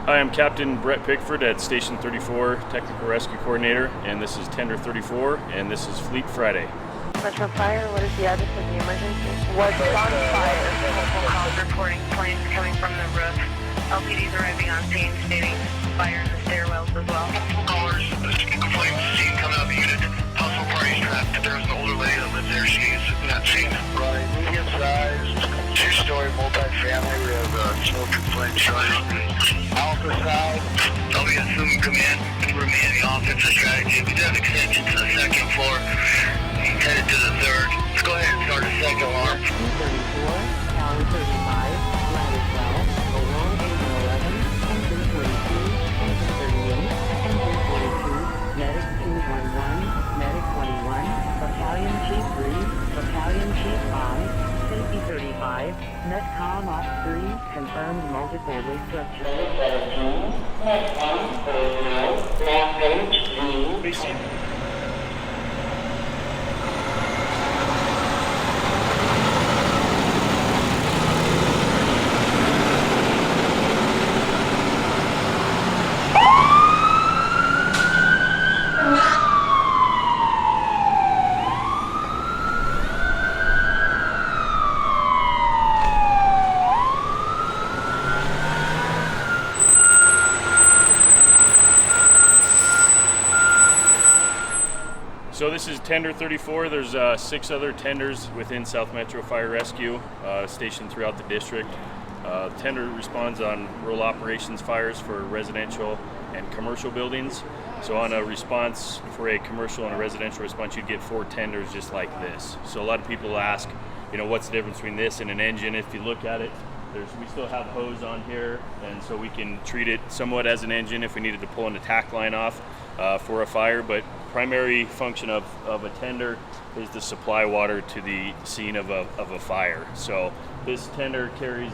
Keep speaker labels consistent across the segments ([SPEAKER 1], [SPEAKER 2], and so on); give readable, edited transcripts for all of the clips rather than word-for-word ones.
[SPEAKER 1] Hi, I'm Captain Brett Pickford at Station 34, Technical Rescue Coordinator, and this is Tender 34, and this is Fleet Friday.
[SPEAKER 2] Metro Fire, what is the address of the emergency? What's on fire?
[SPEAKER 3] Multiple calls reporting flames coming from the roof. LPDs arriving on scene stating fire in the stairwells as well.
[SPEAKER 4] Multiple callers, flames seen coming out of the unit. Possible parties trapped. There's an older lady that lives there. She's not seen. Right, medium-sized, two-story multi-family. We have smoke and flame showing. Alpha side. WSM command. We're in the offensive strategy. We do have extension to the second floor. Headed to the third. Let's go ahead and start the second alarm.
[SPEAKER 2] 34, Tower 35, Ladder 12, along 811, engine 42, engine 38, engine 42, medic 211, medic 21, battalion chief 3, battalion chief 5, safety 35, netcom op 3, confirmed multiple restructure. 17, netcom 40, last page, V.
[SPEAKER 1] So this is Tender 34. There's 6 other tenders within South Metro Fire Rescue stationed throughout the district. Tender responds on rural operations fires for residential and commercial buildings. So on a response for a commercial and a residential response, you'd get 4 tenders just like this. So a lot of people ask, what's the difference between this and an engine? If you look at it, we still have hose on here, and so we can treat it somewhat as an engine if we needed to pull an attack line off for a fire. But primary function of a tender is to supply water to the scene of a fire. So this tender carries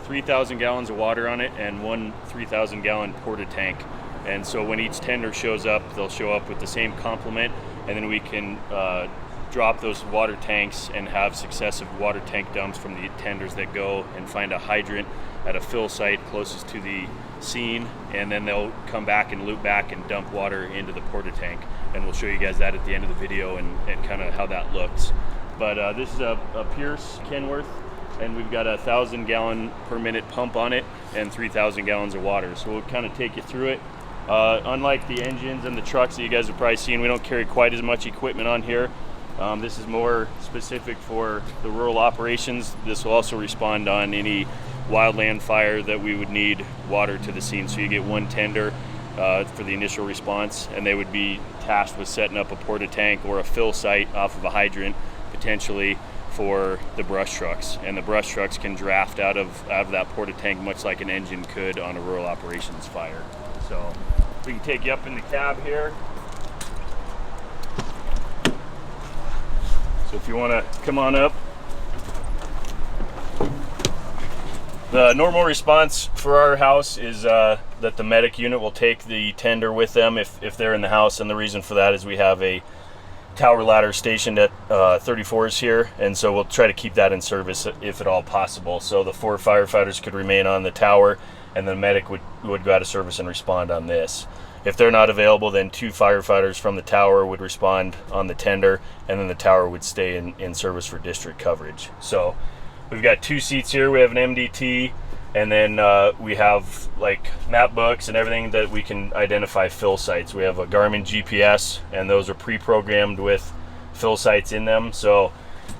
[SPEAKER 1] 3,000 gallons of water on it and one 3,000 gallon Porta tank. And so when each tender shows up, they'll show up with the same complement, and then we can drop those water tanks and have successive water tank dumps from the tenders that go and find a hydrant at a fill site closest to the scene, and then they'll come back and loop back and dump water into the Porta tank, and we'll show you guys that at the end of the video and kind of how that looks. But this is a Pierce Kentworth, and we've got a 1,000 gallon per minute pump on it and 3,000 gallons of water. So we'll kind of take you through it. Unlike the engines and the trucks that you guys have probably seen, we don't carry quite as much equipment on here. This is more specific for the rural operations. This will also respond on any wildland fire that we would need water to the scene. So you get 1 tender for the initial response, and they would be tasked with setting up a Porta tank or a fill site off of a hydrant, potentially for the brush trucks. And the brush trucks can draft out of that Porta tank much like an engine could on a rural operations fire. So we can take you up in the cab here. So if you want to come on up. The normal response for our house is that the medic unit will take the tender with them if they're in the house, and the reason for that is we have a tower ladder stationed at 34s here, and so we'll try to keep that in service if at all possible. So the 4 firefighters could remain on the tower, and the medic would go out of service and respond on this. If they're not available, then 2 firefighters from the tower would respond on the tender, and then the tower would stay in service for district coverage. So we've got 2 seats here. We have an MDT, and then we have like map books and everything that we can identify fill sites. We have a Garmin GPS, and those are pre-programmed with fill sites in them. So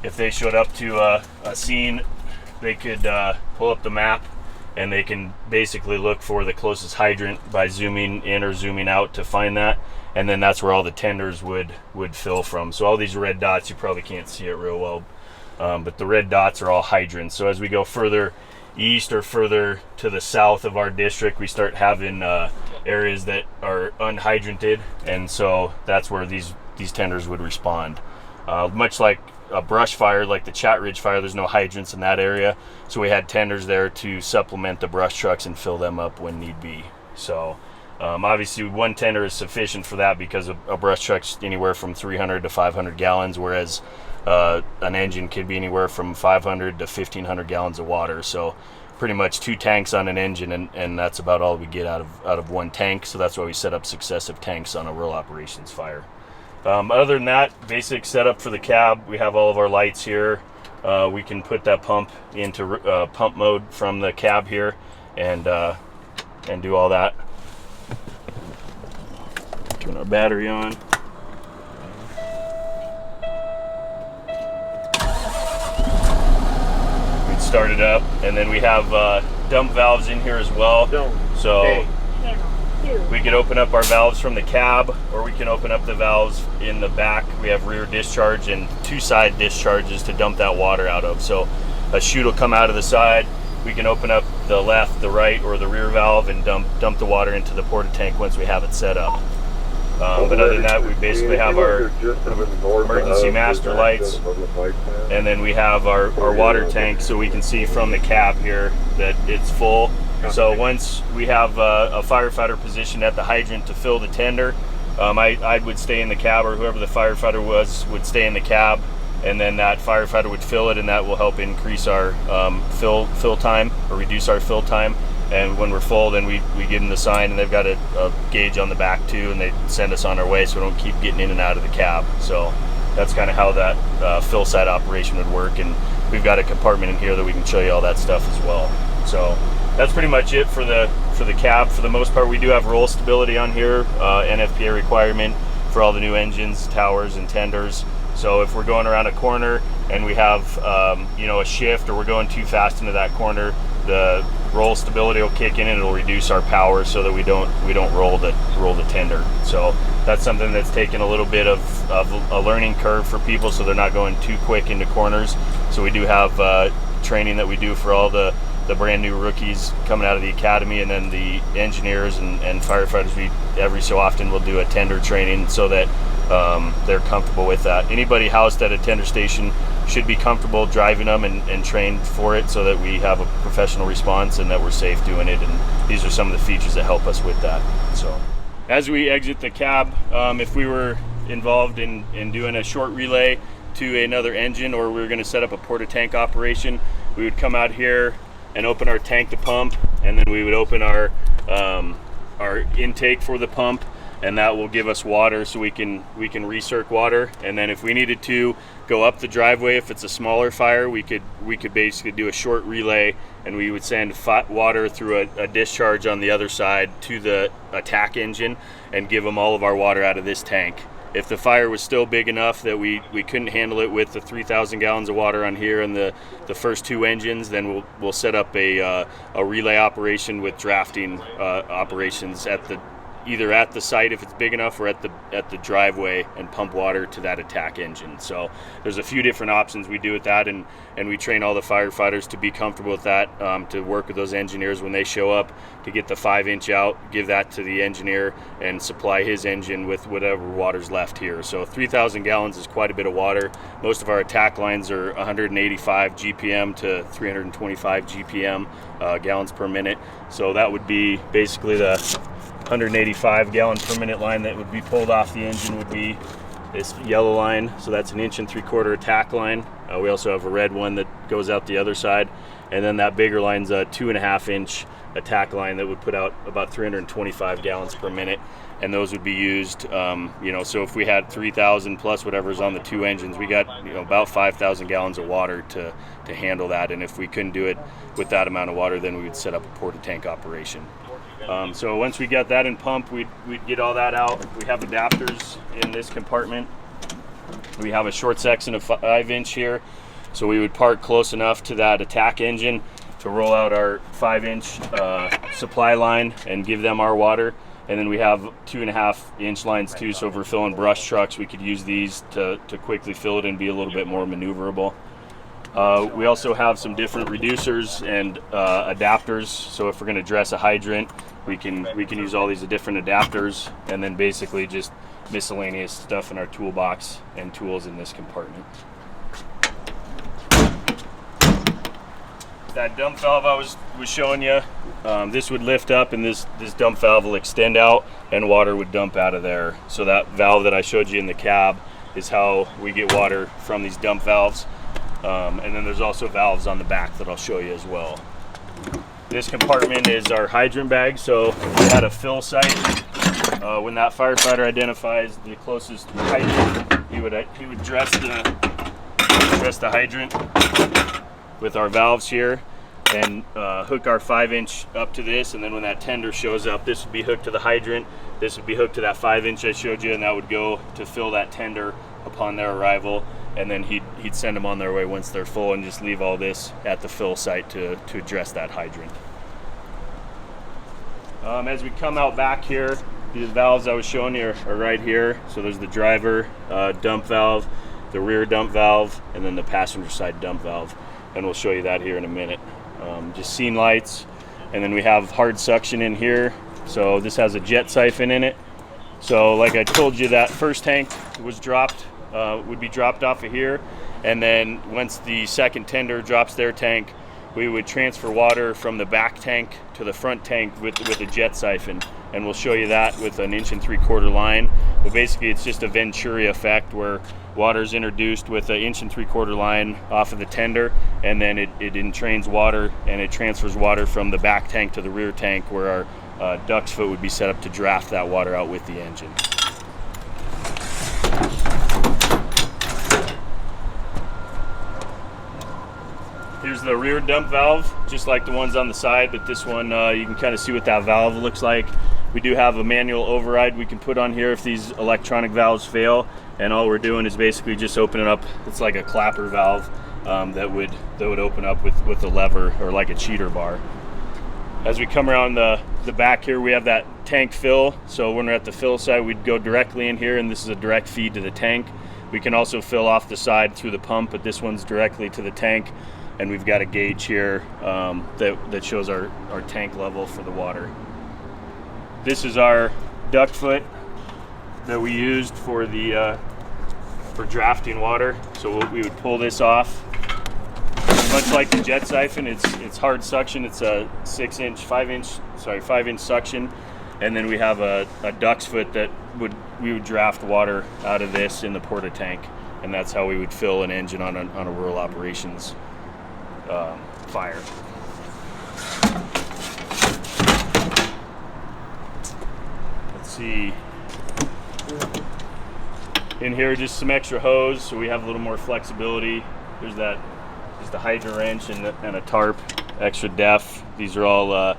[SPEAKER 1] if they showed up to a scene, they could pull up the map, and they can basically look for the closest hydrant by zooming in or zooming out to find that, and then that's where all the tenders would fill from. So all these red dots, you probably can't see it real well, but the red dots are all hydrants. So as we go further east or further to the south of our district, we start having areas that are unhydranted, and so that's where these tenders would respond. Much like a brush fire, like the Chat Ridge fire, there's no hydrants in that area, so we had tenders there to supplement the brush trucks and fill them up when need be. So obviously 1 tender is sufficient for that, because a brush truck's anywhere from 300 to 500 gallons, whereas an engine could be anywhere from 500 to 1,500 gallons of water. So pretty much 2 tanks on an engine, and that's about all we get out of 1 tank. So that's why we set up successive tanks on a rural operations fire. Other than that, basic setup for the cab, we have all of our lights here. We can put that pump into pump mode from the cab here, and do all that. Turn our battery on. We'd start it up, and then we have dump valves in here as well. So we could open up our valves from the cab, or we can open up the valves in the back. We have rear discharge and 2 side discharges to dump that water out of. So a chute will come out of the side. We can open up the left, the right, or the rear valve and dump the water into the Porta tank once we have it set up. But other than that, we basically have our emergency master lights, and then we have our water tank, so we can see from the cab here that it's full. So once we have a firefighter positioned at the hydrant to fill the tender, I would stay in the cab, or whoever the firefighter was would stay in the cab, and then that firefighter would fill it, and that will help increase our fill time, or reduce our fill time. And when we're full, then we give them the sign, and they've got a gauge on the back too, and they send us on our way, so we don't keep getting in and out of the cab. So that's kind of how that fill side operation would work, and we've got a compartment in here that we can show you all that stuff as well. So that's pretty much it for the cab. For the most part, we do have roll stability on here, NFPA requirement for all the new engines, towers, and tenders. So if we're going around a corner and we have a shift, or we're going too fast into that corner, the roll stability will kick in, and it'll reduce our power so that we don't roll the tender. So that's something that's taken a little bit of a learning curve for people, so they're not going too quick into corners. So we do have training that we do for all the brand new rookies coming out of the academy, and then the engineers and firefighters. We every so often will do a tender training so that they're comfortable with that. Anybody housed at a tender station should be comfortable driving them and trained for it, so that we have a professional response and that we're safe doing it. And these are some of the features that help us with that. So as we exit the cab, if we were involved in doing a short relay to another engine, or we were going to set up a Porta tank operation, we would come out here and open our tank to pump, and then we would open our intake for the pump, and that will give us water, so we can recirc water. And then if we needed to go up the driveway, if it's a smaller fire, we could basically do a short relay, and we would send water through a discharge on the other side to the attack engine, and give them all of our water out of this tank. If the fire was still big enough that we couldn't handle it with the 3,000 gallons of water on here and the first 2 engines, then we'll set up a relay operation with drafting operations either at the site if it's big enough, or at the driveway, and pump water to that attack engine. So there's a few different options we do with that, and we train all the firefighters to be comfortable with that, to work with those engineers when they show up, to get the 5-inch out, give that to the engineer, and supply his engine with whatever water's left here. So 3,000 gallons is quite a bit of water. Most of our attack lines are 185 GPM to 325 GPM gallons per minute. So that would be basically the 185 gallon per minute line that would be pulled off the engine would be this yellow line. So that's an 1 3/4 attack line. We also have a red one that goes out the other side, and then that bigger line's a 2.5-inch attack line that would put out about 325 gallons per minute, and those would be used so if we had 3,000 plus whatever's on the 2 engines, we got about 5,000 gallons of water to handle that. And if we couldn't do it with that amount of water, then we would set up a Porta tank operation. So once we got that in pump, we'd get all that out. We have adapters in this compartment. We have a short section of 5-inch here, so we would park close enough to that attack engine to roll out our 5-inch supply line and give them our water. And then we have 2.5-inch lines too, so if we're filling brush trucks, we could use these to quickly fill it and be a little bit more maneuverable. We also have some different reducers and adapters, so if we're going to dress a hydrant, we can use all these different adapters, and then basically just miscellaneous stuff in our toolbox and tools in this compartment. That dump valve I was showing you, this would lift up, and this dump valve will extend out, and water would dump out of there. So that valve that I showed you in the cab is how we get water from these dump valves. And then there's also valves on the back that I'll show you as well. This compartment is our hydrant bag, so we had a fill site. When that firefighter identifies the closest hydrant, he would dress the hydrant with our valves here and hook our 5-inch up to this, and then when that tender shows up, this would be hooked to the hydrant, this would be hooked to that 5-inch I showed you, and that would go to fill that tender upon their arrival, and then he'd send them on their way once they're full and just leave all this at the fill site to address that hydrant. As we come out back here, these valves I was showing you are right here. So there's the driver dump valve, the rear dump valve, and then the passenger side dump valve, and we'll show you that here in a minute. Just scene lights, and then we have hard suction in here. So this has a jet siphon in it. So like I told you, that first tank was dropped, would be dropped off of here, and then once the second tender drops their tank, we would transfer water from the back tank to the front tank with a jet siphon, and we'll show you that with an 1 3/4 line. But basically it's just a Venturi effect where water is introduced with an 1 3/4 line off of the tender, and then it entrains water and it transfers water from the back tank to the rear tank, where our duck's foot would be set up to draft that water out with the engine. Here's the rear dump valve, just like the ones on the side, but this one you can kind of see what that valve looks like. We do have a manual override we can put on here if these electronic valves fail, and all we're doing is basically just opening up. It's like a clapper valve that would open up with a lever, or like a cheater bar. As we come around the back here, we have that tank fill. So when we're at the fill site, we'd go directly in here, and this is a direct feed to the tank. We can also fill off the side through the pump, but this one's directly to the tank. And we've got a gauge here that shows our tank level for the water. This is our duck foot that we used for drafting water. So we would pull this off. Much like the jet siphon, it's hard suction. It's a 5-inch suction, and then we have a duck's foot that we would draft water out of this in the Porta tank, and that's how we would fill an engine on a rural operations fire. Let's see. In here, just some extra hose, so we have a little more flexibility. There's just a hydrant wrench and a tarp, extra def. These are all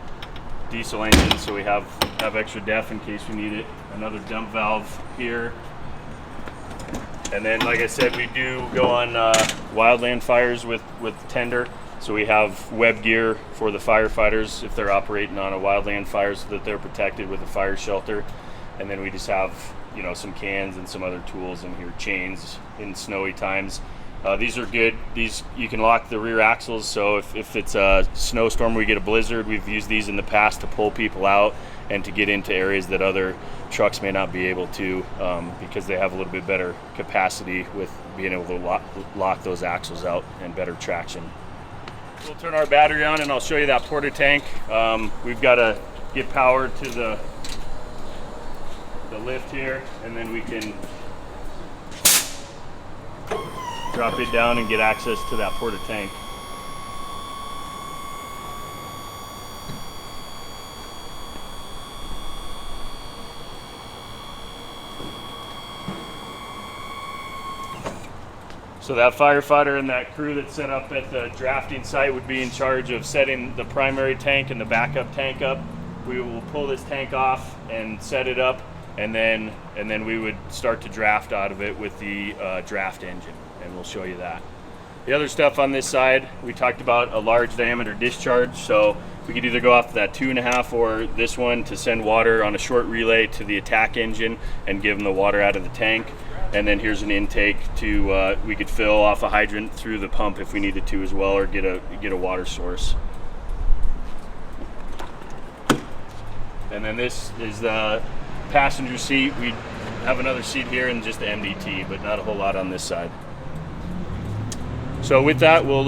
[SPEAKER 1] diesel engines, so we have extra def in case we need it. Another dump valve here. And then, like I said, we do go on wildland fires with tender. So we have web gear for the firefighters if they're operating on a wildland fire, so that they're protected with a fire shelter. And then we just have, some cans and some other tools in here, chains in snowy times. These are good. These, you can lock the rear axles, so if it's a snowstorm, we get a blizzard, we've used these in the past to pull people out and to get into areas that other trucks may not be able to, because they have a little bit better capacity with being able to lock those axles out and better traction. We'll turn our battery on and I'll show you that Porta tank. We've got to get power to the lift here, and then we can drop it down and get access to that Porta tank. So that firefighter and that crew that's set up at the drafting site would be in charge of setting the primary tank and the backup tank up. We will pull this tank off and set it up, and then we would start to draft out of it with the draft engine, and we'll show you that. The other stuff on this side, we talked about a large diameter discharge, so we could either go off that 2.5 or this one to send water on a short relay to the attack engine and give them the water out of the tank. And then here's an intake to we could fill off a hydrant through the pump if we needed to as well, or get a water source. And then this is the passenger seat. We have another seat here and just the MDT, but not a whole lot on this side. So with that, we'll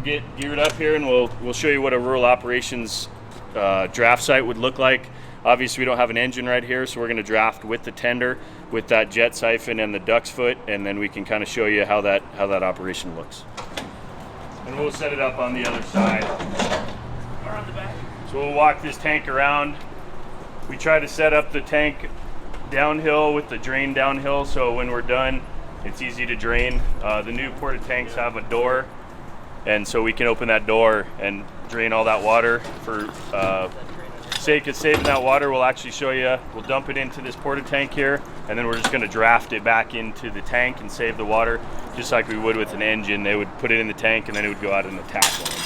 [SPEAKER 1] get geared up here, and we'll show you what a rural operations draft site would look like. Obviously, we don't have an engine right here, so we're going to draft with the tender, with that jet siphon and the duck's foot, and then we can kind of show you how that operation looks. And we'll set it up on the other side. All So we'll walk this tank around. We try to set up the tank downhill with the drain downhill, so when we're done, it's easy to drain. The new Porta tanks have a door, and so we can open that door and drain all that water. For sake of saving that water, we'll actually show you. We'll dump it into this Porta tank here, and then we're just going to draft it back into the tank and save the water, just like we would with an engine. They would put it in the tank, and then it would go out in the tap line.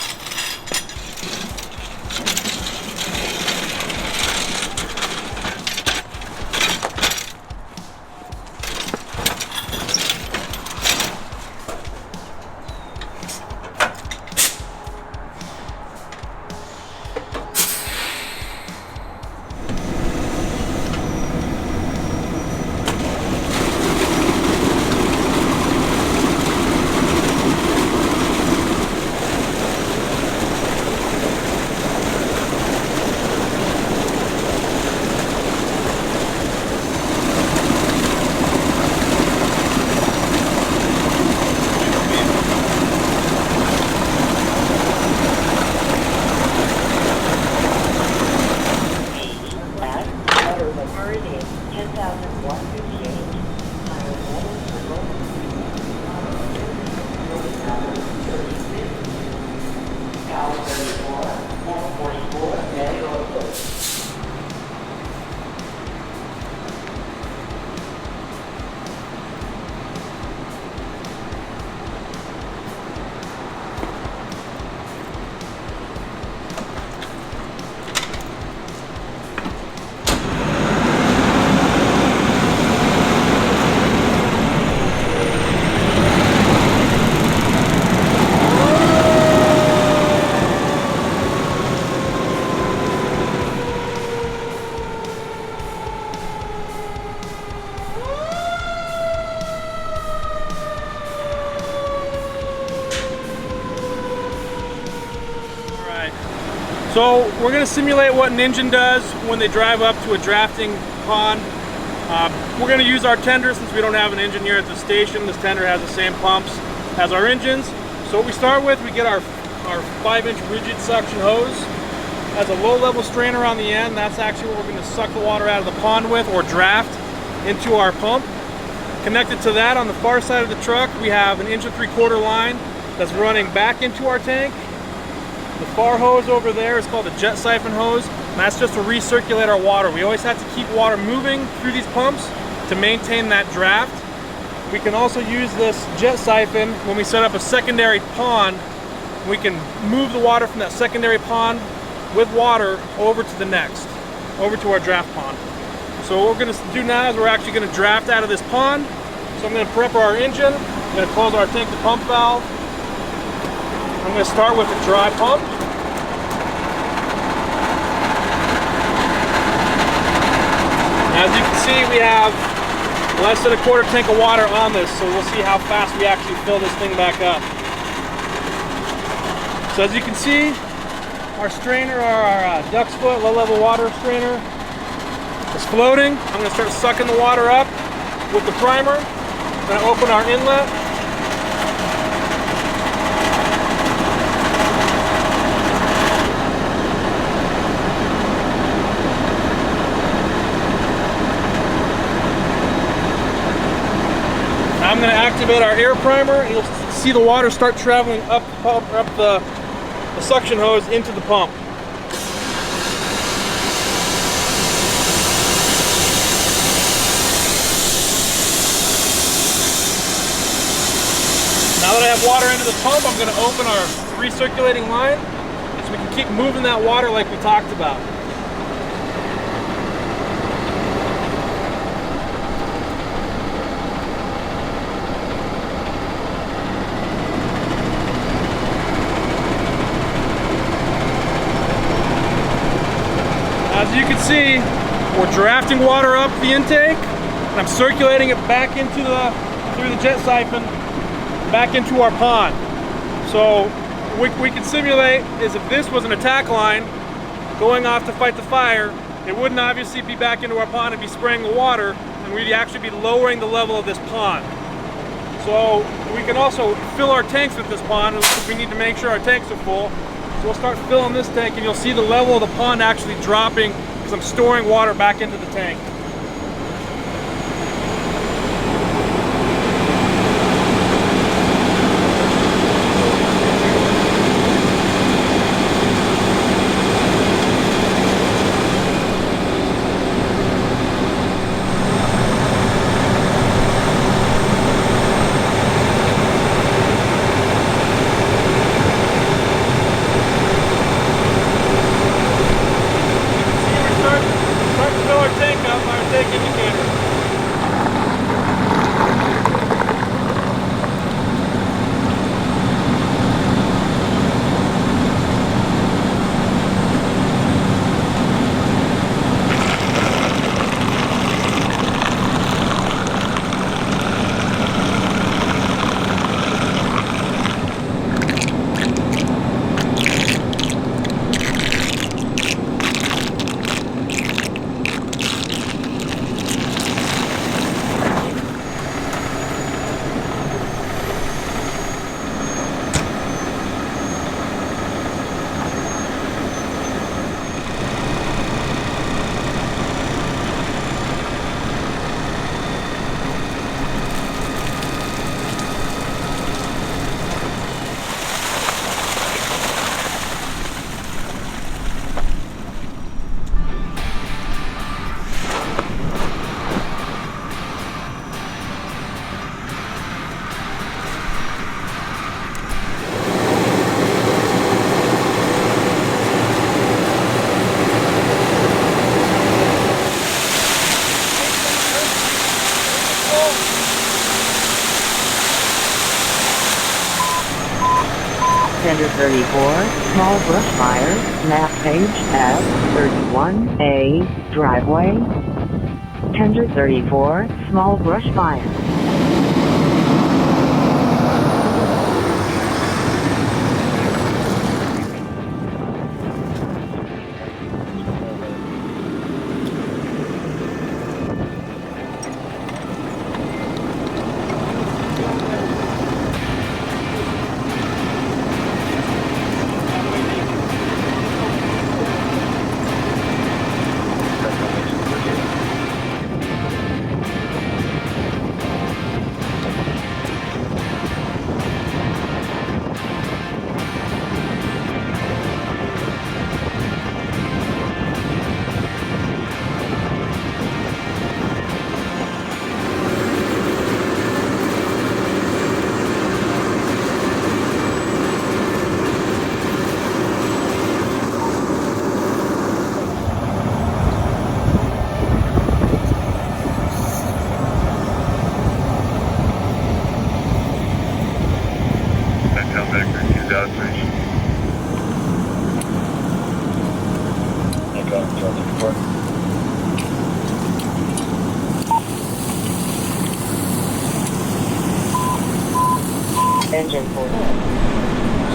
[SPEAKER 5] So we're going to simulate what an engine does when they drive up to a drafting pond. We're going to use our tender since we don't have an engine here at the station. This tender has the same pumps as our engines. So what we start with, we get our 5-inch rigid suction hose. Has a low-level strainer on the end. That's actually what we're going to suck the water out of the pond with, or draft into our pump. Connected to that on the far side of the truck, we have an 1 3/4 line that's running back into our tank. The far hose over there is called a jet siphon hose, and that's just to recirculate our water. We always have to keep water moving through these pumps to maintain that draft. We can also use this jet siphon when we set up a secondary pond. We can move the water from that secondary pond with water over to the next, over to our draft pond. So what we're going to do now is we're actually going to draft out of this pond. So I'm going to prep our engine. I'm going to close our tank to pump valve. I'm going to start with a dry pump. As you can see, we have less than 1/4 tank of water on this, so we'll see how fast we actually fill this thing back up. So as you can see, our strainer, our duck's foot low-level water strainer is floating. I'm going to start sucking the water up with the primer. I'm going to open our inlet. I'm going to activate our air primer, and you'll see the water start traveling up the suction hose into the pump. Now that I have water into the pump, I'm going to open our recirculating line so we can keep moving that water like we talked about. As you can see, we're drafting water up the intake, and I'm circulating it back into through the jet siphon, back into our pond. So we can simulate is if this was an attack line going off to fight the fire, it wouldn't obviously be back into our pond and be spraying the water, and we'd actually be lowering the level of this pond. So we can also fill our tanks with this pond. We need to make sure our tanks are full. So we'll start filling this tank, and you'll see the level of the pond actually dropping because I'm storing water back into the tank.
[SPEAKER 6] Tender 34, small brush fire, map page F31A, driveway. Tender 34, small brush fire.
[SPEAKER 2] Engine 4.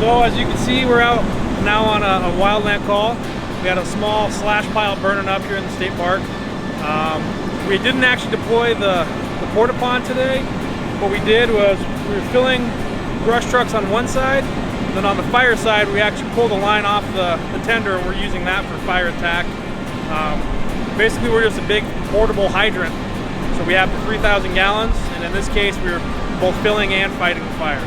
[SPEAKER 5] So as you can see, we're out now on a wildland call. We had a small slash pile burning up here in the state park. We didn't actually deploy the Porta pond today. What we did was we were filling brush trucks on one side, and then on the fire side we actually pulled the line off the tender, and we're using that for fire attack. Basically we're just a big portable hydrant. So we have the 3,000 gallons, and in this case we were both filling and fighting the fire.